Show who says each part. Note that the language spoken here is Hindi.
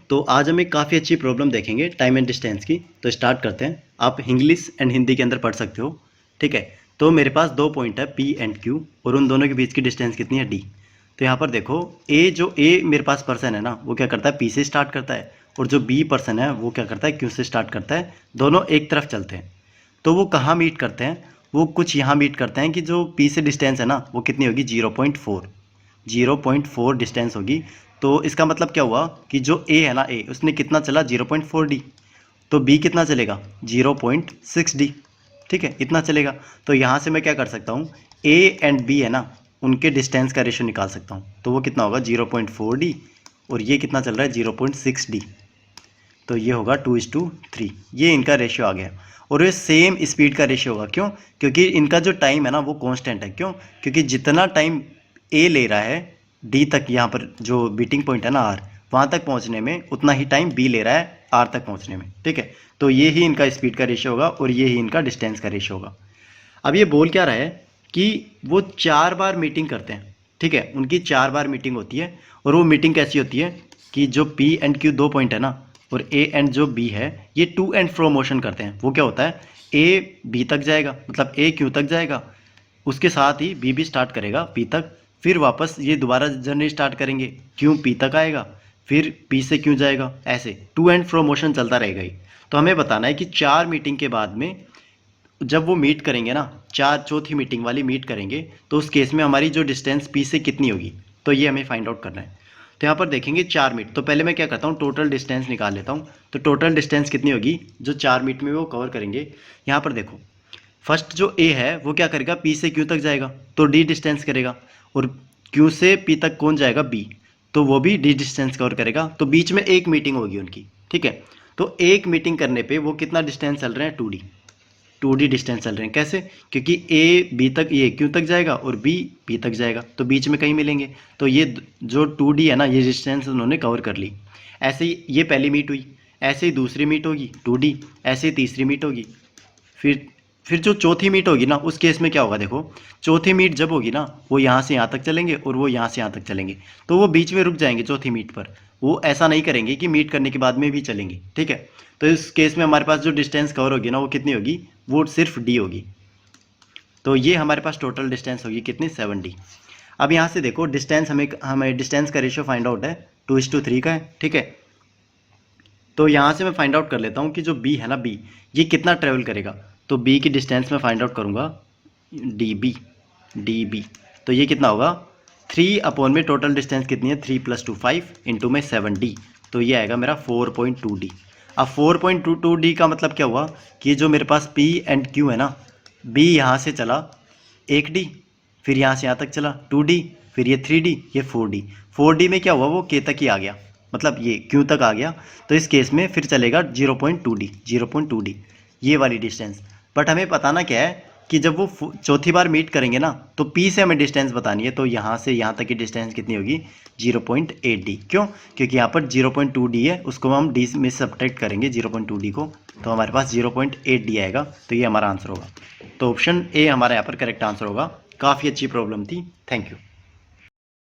Speaker 1: तो आज हम एक काफ़ी अच्छी प्रॉब्लम देखेंगे टाइम एंड डिस्टेंस की। तो स्टार्ट करते हैं। आप इंग्लिश एंड हिंदी के अंदर पढ़ सकते हो, ठीक है। तो मेरे पास दो पॉइंट है पी एंड क्यू, और उन दोनों के बीच की डिस्टेंस कितनी है डी। तो यहाँ पर देखो ए मेरे पास पर्सन है ना, वो क्या करता है पी से स्टार्ट करता है, और जो बी पर्सन है वो क्या करता है क्यू से स्टार्ट करता है। दोनों एक तरफ चलते हैं। तो वो कहाँ मीट करते हैं, वो कुछ यहाँ मीट करते हैं कि जो पी से डिस्टेंस है ना वो कितनी होगी 0.4 डिस्टेंस होगी। तो इसका मतलब क्या हुआ कि जो ए है ना ए उसने कितना चला 0.4 डी, तो बी कितना चलेगा 0.6 डी, ठीक है इतना चलेगा। तो यहाँ से मैं क्या कर सकता हूँ, ए एंड बी है ना उनके डिस्टेंस का रेशियो निकाल सकता हूँ। तो वो कितना होगा 0.4 डी, और ये कितना चल रहा है 0.6 डी, तो ये होगा 2:3। ये इनका रेशियो आ गया, और ये सेम स्पीड का रेशियो होगा। क्यों? क्योंकि इनका जो टाइम है ना वो कांस्टेंट है। क्यों? क्योंकि जितना टाइम ए ले रहा है डी तक, यहाँ पर जो बीटिंग पॉइंट है ना आर, वहाँ तक पहुँचने में उतना ही टाइम बी ले रहा है आर तक पहुँचने में, ठीक है। तो ये ही इनका स्पीड का रेशियो होगा, और ये ही इनका डिस्टेंस का रेशियो होगा। अब ये बोल क्या रहा है कि वो 4 बार मीटिंग करते हैं, ठीक है। उनकी 4 बार मीटिंग होती है, और वो मीटिंग कैसी होती है कि जो पी एंड क्यू दो पॉइंट है ना, और ए एंड जो बी है ये टू एंड फ्रो मोशन करते हैं। वो क्या होता है, ए बी तक जाएगा, मतलब ए क्यू तक जाएगा, उसके साथ ही बी भी स्टार्ट करेगा पी तक, फिर वापस ये दोबारा जर्नी स्टार्ट करेंगे, क्यू पी तक आएगा, फिर पी से क्यू जाएगा, ऐसे टू एंड फ्रो मोशन चलता रहेगा ही। तो हमें बताना है कि 4 मीटिंग के बाद में जब वो मीट करेंगे ना, चौथी मीटिंग वाली मीट करेंगे, तो उस केस में हमारी जो डिस्टेंस पी से कितनी होगी, तो ये हमें फाइंड आउट करना है। तो यहाँ पर देखेंगे 4 मीट, तो पहले मैं क्या करता हूँ टोटल डिस्टेंस निकाल लेता हूँ। तो टोटल डिस्टेंस कितनी होगी जो 4 मीट में वो कवर करेंगे। यहाँ पर देखो फर्स्ट जो ए है वो क्या करेगा पी से क्यू तक जाएगा, तो डी डिस्टेंस करेगा, और क्यू से पी तक कौन जाएगा बी, तो वो भी डी डिस्टेंस कवर करेगा। तो बीच में एक मीटिंग होगी उनकी, ठीक है। तो एक मीटिंग करने पे वो कितना डिस्टेंस चल रहे हैं 2D डिस्टेंस चल रहे हैं। कैसे? क्योंकि ए बी तक, ये क्यू तक जाएगा और बी पी तक जाएगा, तो बीच में कहीं मिलेंगे। तो ये जो 2D है ना ये डिस्टेंस उन्होंने कवर कर ली। ऐसे ही ये पहली मीट हुई, ऐसे ही दूसरी मीट होगी 2D, ऐसे ही तीसरी मीट होगी। फिर जो चौथी मीट होगी ना उस केस में क्या होगा, देखो चौथी मीट जब होगी ना वो यहाँ से यहाँ तक चलेंगे और वो यहाँ से यहाँ तक चलेंगे, तो वो बीच में रुक जाएंगे चौथी मीट पर। वो ऐसा नहीं करेंगे कि मीट करने के बाद में भी चलेंगे, ठीक है। तो इस केस में हमारे पास जो डिस्टेंस कवर होगी ना वो कितनी होगी, वो सिर्फ डी होगी। तो ये हमारे पास टोटल डिस्टेंस होगी कितनी 7D। अब यहाँ से देखो डिस्टेंस हमें डिस्टेंस का रेशियो फाइंड आउट है 2:3 का है, ठीक है। तो यहाँ से मैं फाइंड आउट कर लेता हूँ कि जो बी है ना बी ये कितना ट्रेवल करेगा। तो बी की डिस्टेंस मैं फाइंड आउट करूँगा डी बी, तो ये कितना होगा 3 अपॉन में टोटल डिस्टेंस कितनी है 3 + 2 5 इंटू में 7D, तो ये आएगा मेरा 4.2D। अब 4.22D का मतलब क्या हुआ कि जो मेरे पास P एंड Q है ना, B यहाँ से चला 1D, फिर यहाँ से यहाँ तक चला 2D, फिर ये 3D, ये 4D। 4D में क्या हुआ वो K तक ही आ गया, मतलब ये Q तक आ गया। तो इस केस में फिर चलेगा 0.2D ये वाली डिस्टेंस। बट हमें बताना क्या है कि जब वो चौथी बार मीट करेंगे ना तो P से हमें डिस्टेंस बतानी है। तो यहाँ से यहाँ तक की डिस्टेंस कितनी होगी 0.8D। क्यों? क्योंकि यहाँ पर 0.2D है, उसको हम D में सब्ट्रैक्ट करेंगे 0.2D को, तो हमारे पास 0.8D आएगा। तो ये हमारा आंसर होगा। तो ऑप्शन ए हमारा यहाँ पर करेक्ट आंसर होगा। काफ़ी अच्छी प्रॉब्लम थी। Thank you.